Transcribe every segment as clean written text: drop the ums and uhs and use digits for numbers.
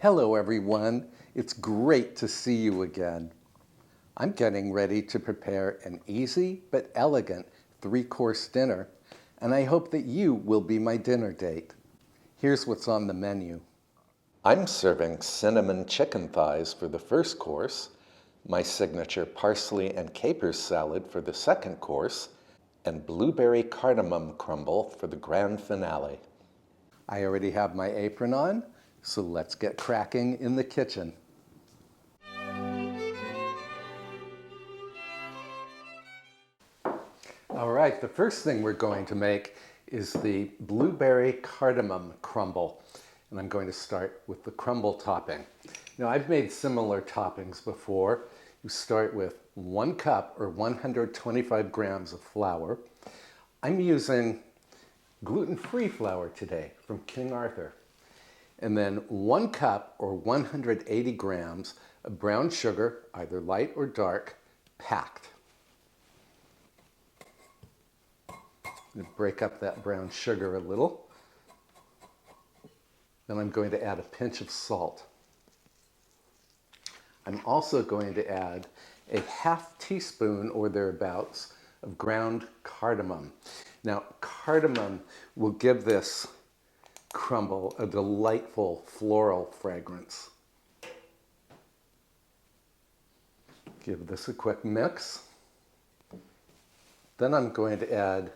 Hello everyone, it's great to see you again. I'm getting ready to prepare an easy but elegant 3-course dinner, and I hope that you will be my dinner date. Here's what's on the menu. I'm serving cinnamon chicken thighs for the first course, my signature parsley and capers salad for the second course, and blueberry cardamom crumble for the grand finale. I already have my apron on, so let's get cracking in the kitchen. All right, the first thing we're going to make is the blueberry cardamom crumble. And I'm going to start with the crumble topping. Now, I've made similar toppings before. You start with 1 cup or 125 grams of flour. I'm using gluten-free flour today from King Arthur. And then 1 cup or 180 grams of brown sugar, either light or dark, packed. I'm going to break up that brown sugar a little. Then I'm going to add a pinch of salt. I'm also going to add a ½ teaspoon or thereabouts of ground cardamom. Now, cardamom will give this crumble a delightful floral fragrance. Give this a quick mix. Then I'm going to add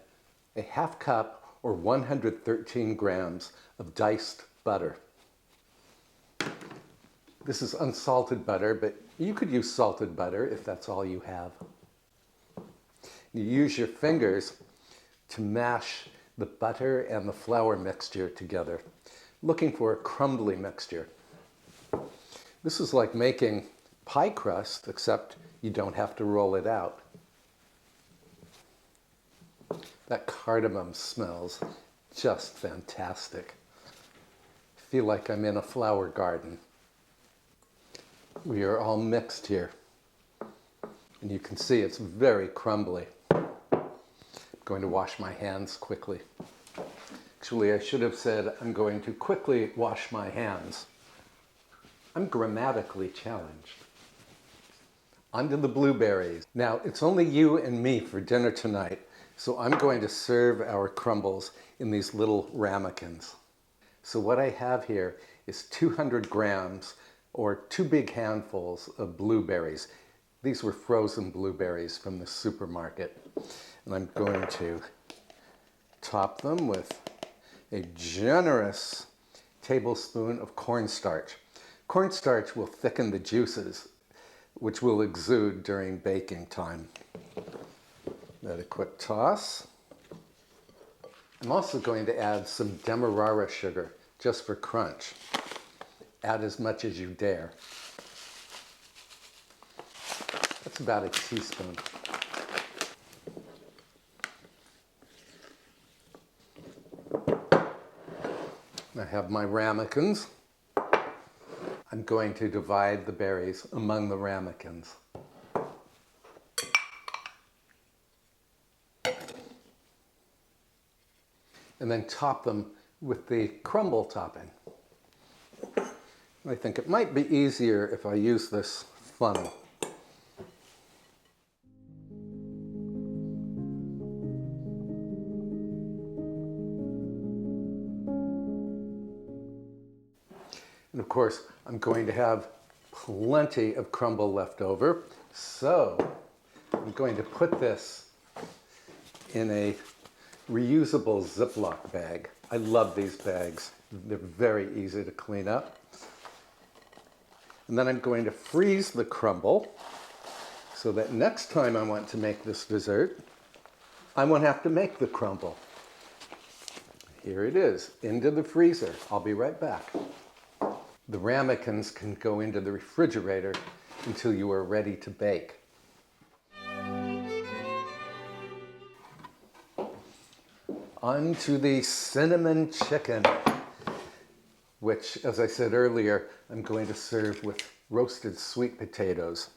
a ½ cup or 113 grams of diced butter. This is unsalted butter, but you could use salted butter if that's all you have. You use your fingers to mash the butter and the flour mixture together, looking for a crumbly mixture. This is like making pie crust, except you don't have to roll it out. That cardamom smells just fantastic. I feel like I'm in a flower garden. We are all mixed here, and you can see it's very crumbly. I'm going to wash my hands quickly. Actually, I should have said I'm going to quickly wash my hands. I'm grammatically challenged. On to the blueberries. Now, it's only you and me for dinner tonight, so I'm going to serve our crumbles in these little ramekins. So what I have here is 200 grams or 2 big handfuls of blueberries. These were frozen blueberries from the supermarket. And I'm going to top them with a generous tablespoon of cornstarch. Cornstarch will thicken the juices, which will exude during baking time. Add a quick toss. I'm also going to add some demerara sugar, just for crunch. Add as much as you dare. That's about a teaspoon. I have my ramekins. I'm going to divide the berries among the ramekins. And then top them with the crumble topping. I think it might be easier if I use this funnel. And of course, I'm going to have plenty of crumble left over. So I'm going to put this in a reusable Ziploc bag. I love these bags. They're very easy to clean up. And then I'm going to freeze the crumble so that next time I want to make this dessert, I won't have to make the crumble. Here it is, into the freezer. I'll be right back. The ramekins can go into the refrigerator until you are ready to bake. On to the cinnamon chicken, which, as I said earlier, I'm going to serve with roasted sweet potatoes.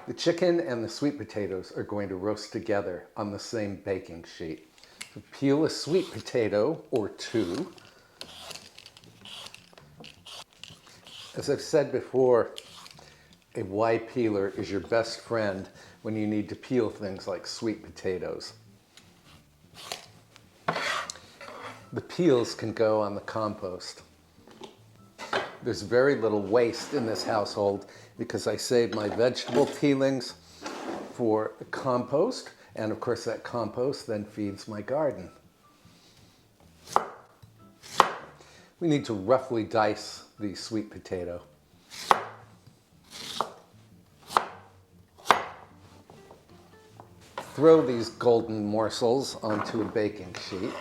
The chicken and the sweet potatoes are going to roast together on the same baking sheet. So peel a sweet potato or 2. As I've said before, a Y peeler is your best friend when you need to peel things like sweet potatoes. The peels can go on the compost. There's very little waste in this household because I save my vegetable peelings for compost, and of course that compost then feeds my garden. We need to roughly dice the sweet potato. Throw these golden morsels onto a baking sheet.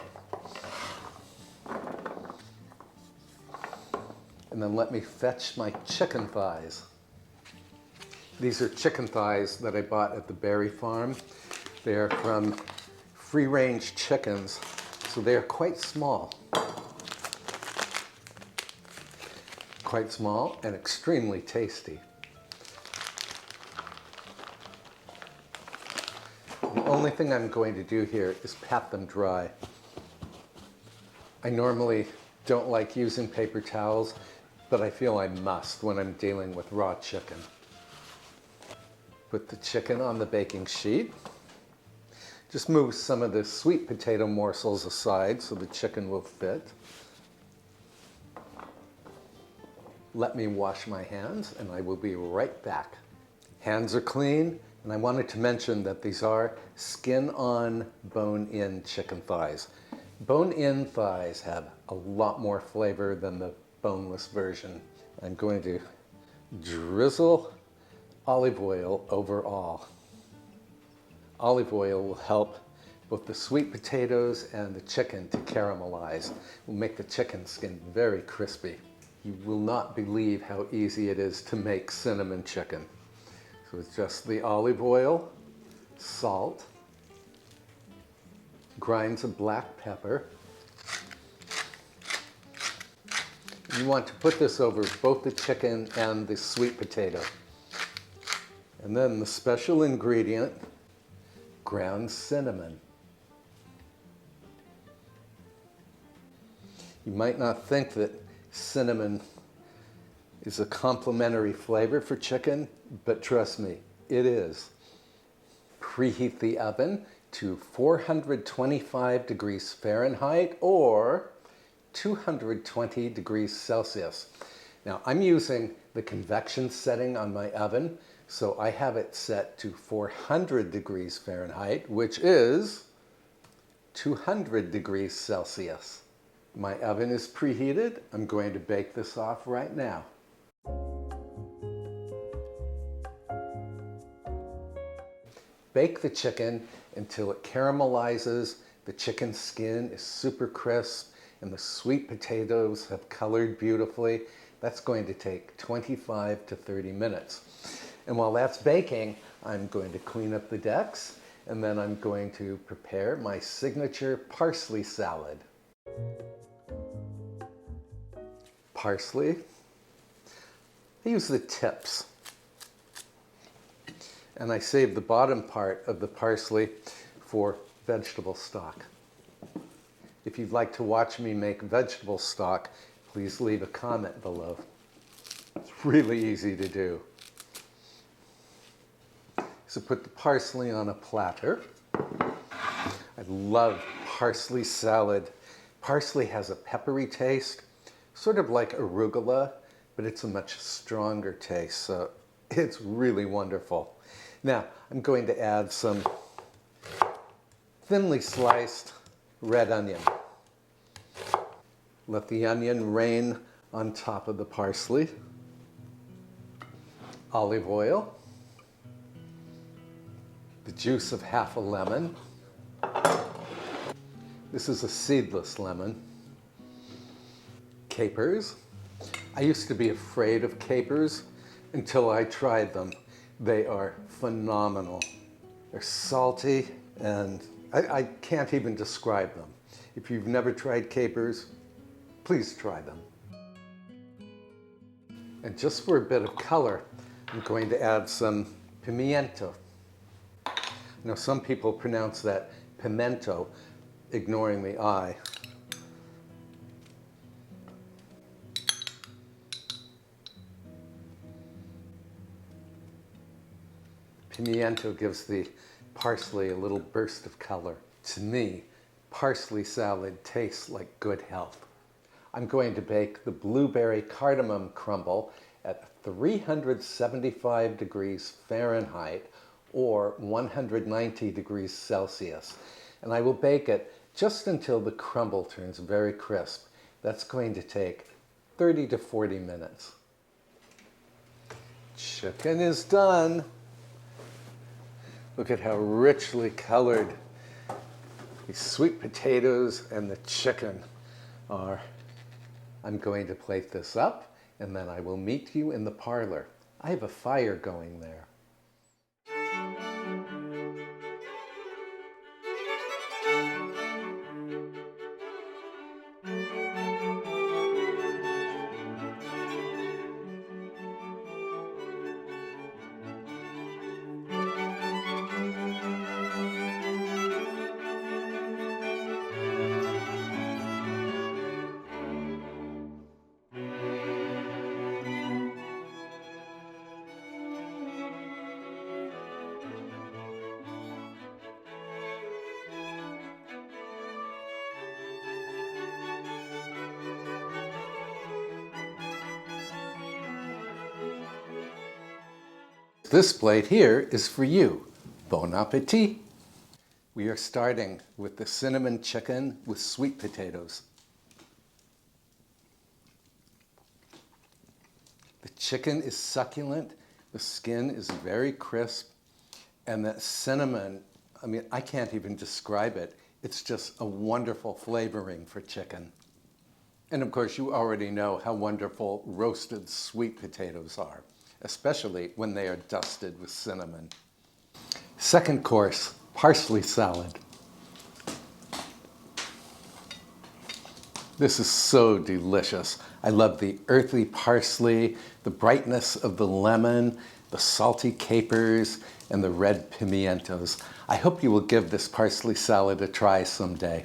And then let me fetch my chicken thighs. These are chicken thighs that I bought at the Berry Farm. They're from free-range chickens, so they're quite small. Quite small and extremely tasty. The only thing I'm going to do here is pat them dry. I normally don't like using paper towels, but I feel I must when I'm dealing with raw chicken. Put the chicken on the baking sheet. Just move some of the sweet potato morsels aside so the chicken will fit. Let me wash my hands and I will be right back. Hands are clean, and I wanted to mention that these are skin-on, bone-in chicken thighs. Bone-in thighs have a lot more flavor than the boneless version. I'm going to drizzle olive oil over all. Olive oil will help both the sweet potatoes and the chicken to caramelize. It will make the chicken skin very crispy. You will not believe how easy it is to make cinnamon chicken. So it's just the olive oil, salt, grinds of black pepper. You want to put this over both the chicken and the sweet potato. And then the special ingredient, ground cinnamon. You might not think that cinnamon is a complementary flavor for chicken, but trust me, it is. Preheat the oven to 425 degrees Fahrenheit or 220 degrees Celsius. Now I'm using the convection setting on my oven, so I have it set to 400 degrees Fahrenheit, which is 200 degrees Celsius. My oven is preheated. I'm going to bake this off right now. Bake the chicken until it caramelizes, the chicken skin is super crisp, and the sweet potatoes have colored beautifully. That's going to take 25 to 30 minutes. And while that's baking, I'm going to clean up the decks, and then I'm going to prepare my signature parsley salad. Parsley. I use the tips. And I save the bottom part of the parsley for vegetable stock. If you'd like to watch me make vegetable stock, please leave a comment below. It's really easy to do. So put the parsley on a platter. I love parsley salad. Parsley has a peppery taste, sort of like arugula, but it's a much stronger taste, so it's really wonderful. Now, I'm going to add some thinly sliced red onion. Let the onion rain on top of the parsley. Olive oil. The juice of half a lemon. This is a seedless lemon. Capers. I used to be afraid of capers until I tried them. They are phenomenal. They're salty, and I can't even describe them. If you've never tried capers, please try them. And just for a bit of color, I'm going to add some pimiento. Now, some people pronounce that pimento, ignoring the I. Pimiento gives the parsley a little burst of color. To me, parsley salad tastes like good health. I'm going to bake the Blueberry Cardamom Crumble at 375 degrees Fahrenheit or 190 degrees Celsius. And I will bake it just until the crumble turns very crisp. That's going to take 30 to 40 minutes. Chicken is done. Look at how richly colored these sweet potatoes and the chicken are. I'm going to plate this up, and then I will meet you in the parlor. I have a fire going there. This plate here is for you. Bon appetit! We are starting with the cinnamon chicken with sweet potatoes. The chicken is succulent, the skin is very crisp, and that cinnamon, I mean, I can't even describe it. It's just a wonderful flavoring for chicken. And of course, you already know how wonderful roasted sweet potatoes are, especially when they are dusted with cinnamon. Second course, parsley salad. This is so delicious. I love the earthy parsley, the brightness of the lemon, the salty capers, and the red pimientos. I hope you will give this parsley salad a try someday.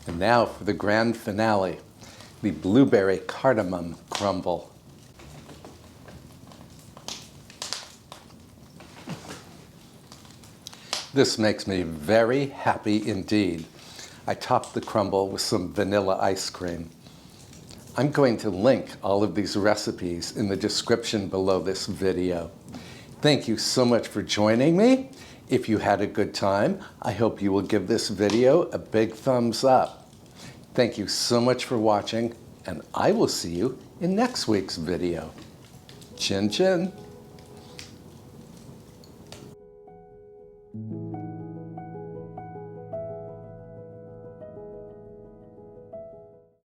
And now for the grand finale, the Blueberry Cardamom Crumble. This makes me very happy indeed. I topped the crumble with some vanilla ice cream. I'm going to link all of these recipes in the description below this video. Thank you so much for joining me. If you had a good time, I hope you will give this video a big thumbs up. Thank you so much for watching, and I will see you in next week's video. Chin chin.